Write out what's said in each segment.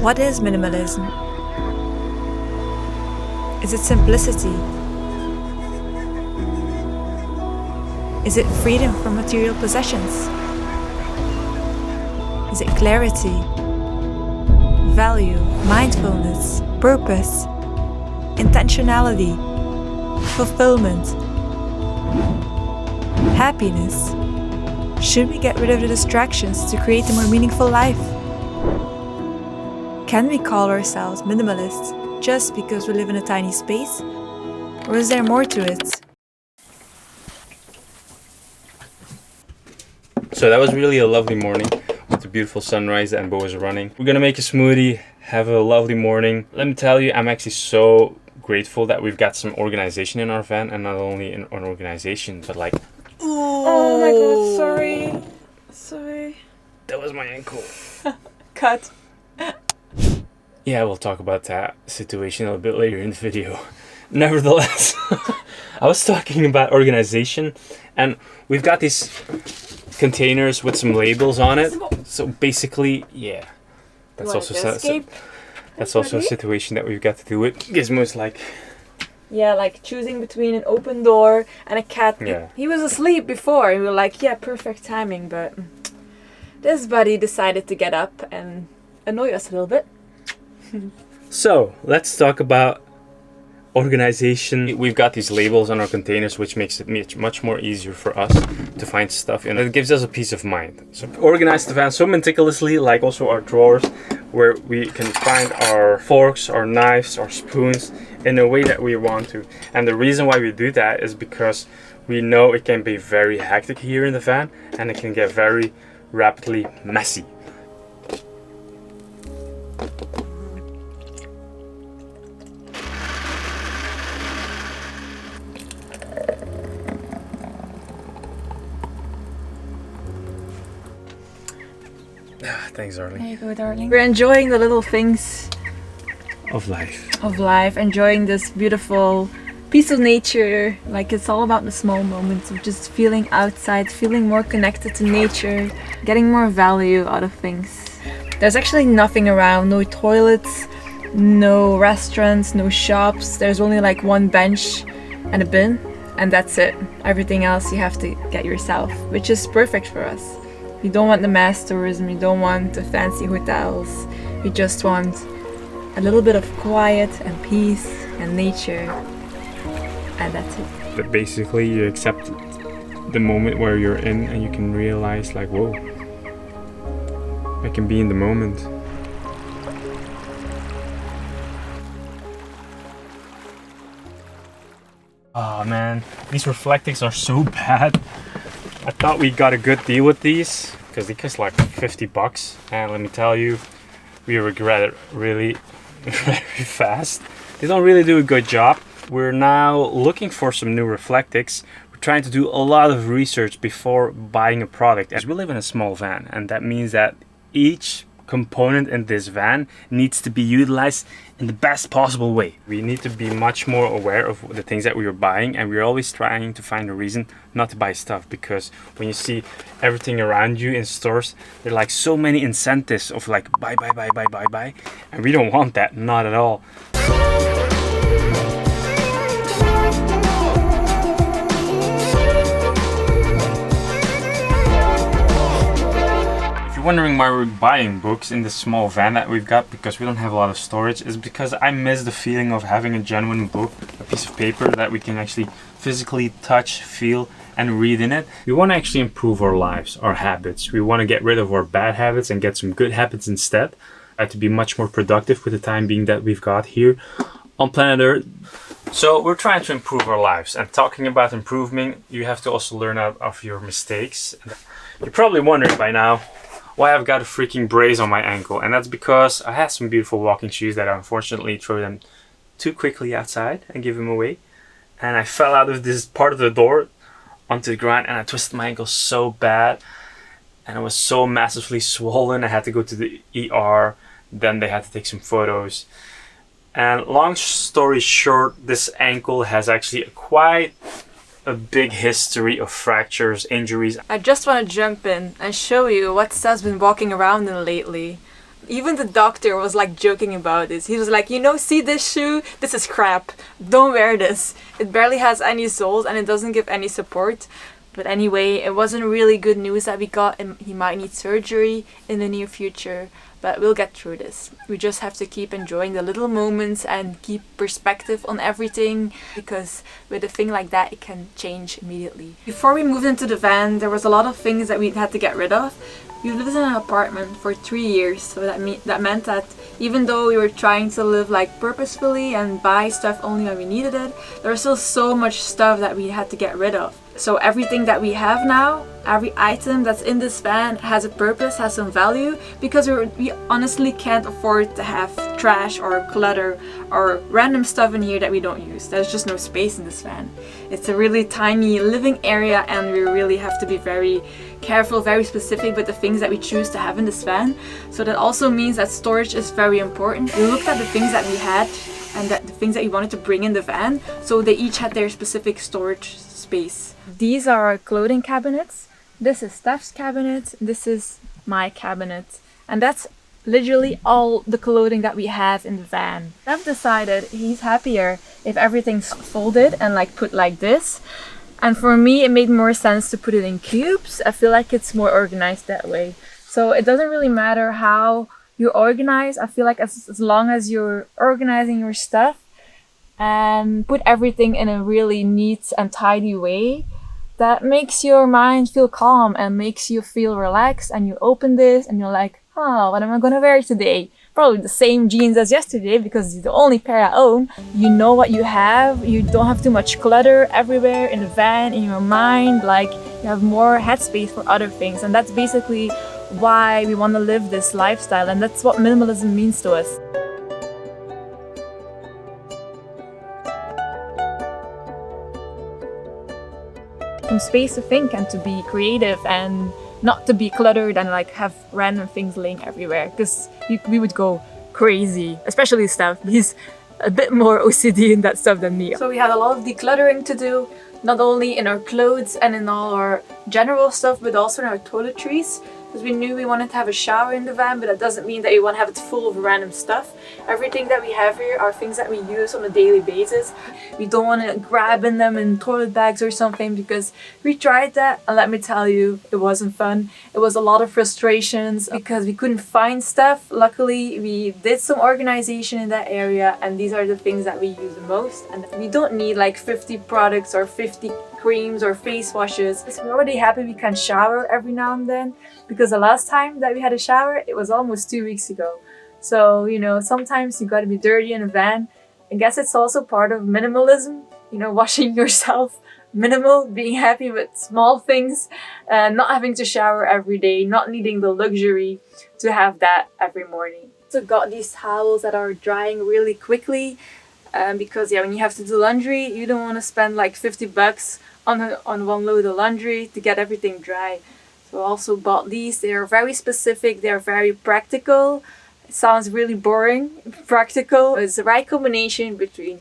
What is minimalism? Is it simplicity? Is it freedom from material possessions? Is it clarity, value, mindfulness, purpose, intentionality, fulfillment, happiness? Should we get rid of the distractions to create a more meaningful life? Can we call ourselves minimalists just because we live in a tiny space? Or is there more to it? So that was really a lovely morning with the beautiful sunrise and Bo was running. We're gonna make a smoothie, have a lovely morning. Let me tell you, I'm actually so grateful that we've got some organization in our van, and not only an organization, but like... Oh my god, sorry. Sorry. That was my ankle. Cut. Yeah, we'll talk about that situation a little bit later in the video. Nevertheless, I was talking about organization, and we've got these containers with some labels on it. So basically, yeah, that's also a situation that we've got to do with. Gizmo's like... Yeah, like choosing between an open door and a cat. Yeah. He was asleep before, and we were like, yeah, perfect timing, but this buddy decided to get up and annoy us a little bit. So let's talk about organization. We've got these labels on our containers, which makes it much more easier for us to find stuff, and it gives us a peace of mind. So organize the van so meticulously, like also our drawers, where we can find our forks, our knives, our spoons in a way that we want to. And the reason why we do that is because we know it can be very hectic here in the van, and it can get very rapidly messy. Thanks, darling. There you go, darling. We're enjoying the little things Of life. Enjoying this beautiful piece of nature. Like, it's all about the small moments of just feeling outside, feeling more connected to nature, getting more value out of things. There's actually nothing around, no toilets, no restaurants, no shops. There's only like one bench and a bin, and that's it. Everything else you have to get yourself, which is perfect for us. We don't want the mass tourism, we don't want the fancy hotels. We just want a little bit of quiet and peace and nature, and that's it. But basically you accept the moment where you're in, and you can realize like, whoa, I can be in the moment. Oh man, these reflectings are so bad. I thought we got a good deal with these because they cost like 50 bucks, and let me tell you, we regret it really very fast. They don't really do a good job. We're now looking for some new reflectings. We're trying to do a lot of research before buying a product, as we live in a small van, and that means that each component in this van needs to be utilized in the best possible way. We need to be much more aware of the things that we are buying, and we're always trying to find a reason not to buy stuff, because when you see everything around you in stores, there are like so many incentives of like buy, and we don't want that, not at all. Wondering why we're buying books in this small van that we've got, because we don't have a lot of storage, is because I miss the feeling of having a genuine book, a piece of paper that we can actually physically touch, feel, and read in it. We want to actually improve our lives, our habits. We want to get rid of our bad habits and get some good habits instead, to be much more productive with the time being that we've got here on planet Earth. So we're trying to improve our lives, and talking about improving, you have to also learn out of your mistakes. You're probably wondering by now why I've got a freaking brace on my ankle, and that's because I had some beautiful walking shoes that I unfortunately threw them too quickly outside and gave them away, and I fell out of this part of the door onto the ground, and I twisted my ankle so bad, and it was so massively swollen. I had to go to the ER, then they had to take some photos, And long story short, this ankle has actually quite a big history of fractures, injuries. I just want to jump in and show you what Stef's been walking around in lately. Even the doctor was like joking about this. He was like, you know, see this shoe? This is crap. Don't wear this. It barely has any soles and it doesn't give any support. But anyway, it wasn't really good news that we got, and he might need surgery in the near future. But we'll get through this. We just have to keep enjoying the little moments and keep perspective on everything, because with a thing like that, it can change immediately. Before we moved into the van, there was a lot of things that we had to get rid of. We lived in an apartment for 3 years, so that meant that even though we were trying to live like purposefully and buy stuff only when we needed it, there was still so much stuff that we had to get rid of. So everything that we have now, every item that's in this van has a purpose, has some value, because we honestly can't afford to have trash or clutter or random stuff in here that we don't use. There's just no space in this van. It's a really tiny living area, and we really have to be very careful, very specific with the things that we choose to have in this van. So that also means that storage is very important. We looked at the things that we had and the things that we wanted to bring in the van, so they each had their specific storage space. These are our clothing cabinets. This is Stef's cabinet. This is my cabinet. And that's literally all the clothing that we have in the van. Stef decided he's happier if everything's folded and like put like this. And for me, it made more sense to put it in cubes. I feel like it's more organized that way. So it doesn't really matter how you organize. I feel like as long as you're organizing your stuff and put everything in a really neat and tidy way, that makes your mind feel calm and makes you feel relaxed. And you open this and you're like, oh, what am I gonna wear today? Probably the same jeans as yesterday, because it's the only pair I own. You know what you have. You don't have too much clutter everywhere in the van, in your mind. Like, you have more headspace for other things. And that's basically why we want to live this lifestyle. And that's what minimalism means to us. Some space to think and to be creative, and not to be cluttered and like have random things laying everywhere, because we would go crazy, especially Stef. He's a bit more OCD in that stuff than me. So we had a lot of decluttering to do, not only in our clothes and in all our general stuff, but also in our toiletries. Because we knew we wanted to have a shower in the van, but that doesn't mean that we want to have it full of random stuff. Everything that we have here are things that we use on a daily basis. We don't want to grab in them in toilet bags or something, because we tried that, and let me tell you, it wasn't fun. It was a lot of frustrations because we couldn't find stuff. Luckily, we did some organization in that area, and these are the things that we use the most. And we don't need like 50 products or 50 creams or face washes. We're already happy we can shower every now and then, because the last time that we had a shower, it was almost 2 weeks ago. So, you know, sometimes you gotta be dirty in a van. I guess it's also part of minimalism, you know, washing yourself, minimal, being happy with small things, not having to shower every day, not needing the luxury to have that every morning. So got these towels that are drying really quickly, because yeah, when you have to do laundry, you don't want to spend like $50 on one load of laundry to get everything dry. So I also bought these. They are very specific, they are very practical. It sounds really boring. Practical is the right combination between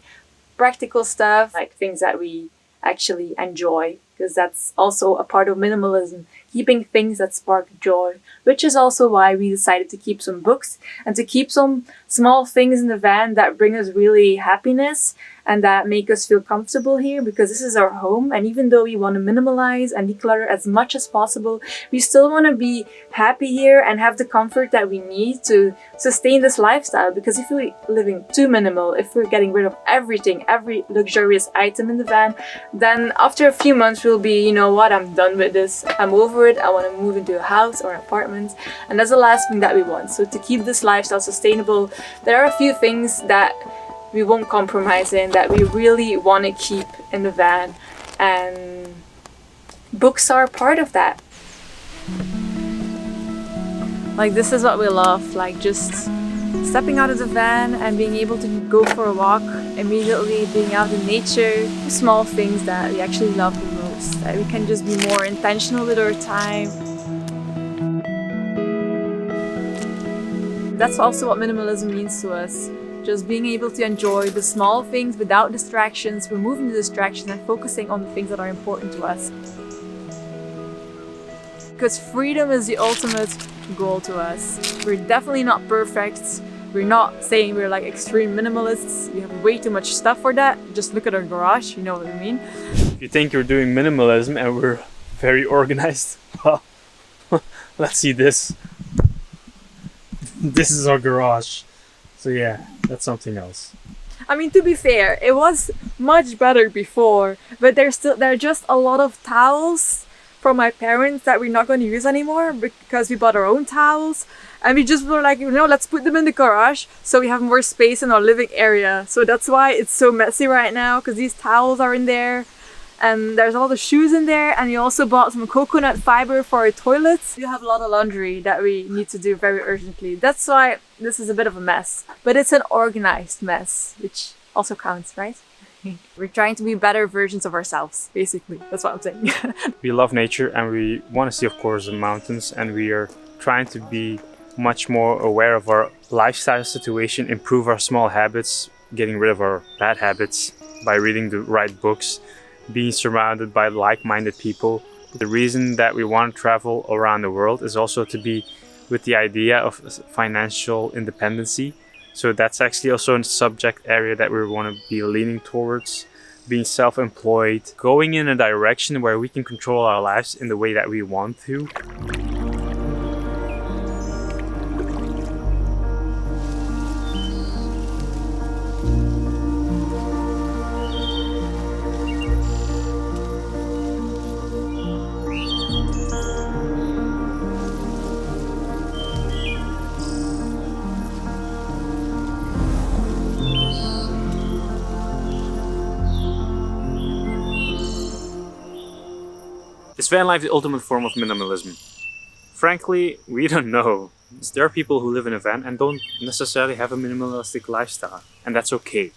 practical stuff, like things that we actually enjoy, because that's also a part of minimalism, keeping things that spark joy, which is also why we decided to keep some books and to keep some small things in the van that bring us really happiness and that make us feel comfortable here, because this is our home. And even though we want to minimalize and declutter as much as possible, we still want to be happy here and have the comfort that we need to sustain this lifestyle. Because if we're living too minimal, if we're getting rid of everything, every luxurious item in the van, then after a few months we'll be, you know what, I'm done with this, I'm over it, I want to move into a house or an apartment. And that's the last thing that we want. So to keep this lifestyle sustainable, there are a few things that we won't compromise in, that we really want to keep in the van, and books are part of that. Like, this is what we love, like just stepping out of the van and being able to go for a walk immediately, being out in nature, small things that we actually love the most, that we can just be more intentional with our time. That's also what minimalism means to us. Just being able to enjoy the small things without distractions, removing the distractions and focusing on the things that are important to us. Because freedom is the ultimate goal to us. We're definitely not perfect. We're not saying we're like extreme minimalists. We have way too much stuff for that. Just look at our garage, you know what I mean? If you think you're doing minimalism and we're very organized, well, let's see this. This is our garage. So yeah, that's something else. I mean, to be fair, it was much better before, but there are just a lot of towels from my parents that we're not going to use anymore because we bought our own towels, and we just were like, you know, let's put them in the garage so we have more space in our living area. So that's why it's so messy right now, because these towels are in there and there's all the shoes in there, and we also bought some coconut fiber for our toilets. We have a lot of laundry that we need to do very urgently. That's why this is a bit of a mess, but it's an organized mess, which also counts, right? We're trying to be better versions of ourselves, basically. That's what I'm saying. We love nature and we want to see, of course, the mountains, and we are trying to be much more aware of our lifestyle situation, improve our small habits, getting rid of our bad habits by reading the right books, being surrounded by like-minded people. The reason that we want to travel around the world is also to be with the idea of financial independency. So that's actually also a subject area that we want to be leaning towards, being self-employed, going in a direction where we can control our lives in the way that we want to. Is van life the ultimate form of minimalism? Frankly, we don't know. There are people who live in a van and don't necessarily have a minimalistic lifestyle, and that's okay.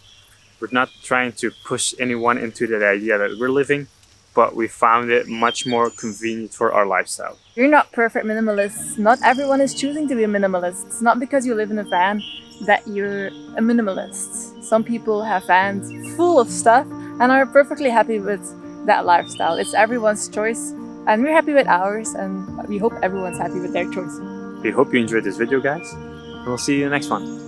We're not trying to push anyone into that idea that we're living, but we found it much more convenient for our lifestyle. You're not perfect minimalists. Not everyone is choosing to be a minimalist. It's not because you live in a van that you're a minimalist. Some people have vans full of stuff and are perfectly happy with that lifestyle. It's everyone's choice, and we're happy with ours, and we hope everyone's happy with their choice. We hope you enjoyed this video, guys, and we'll see you in the next one.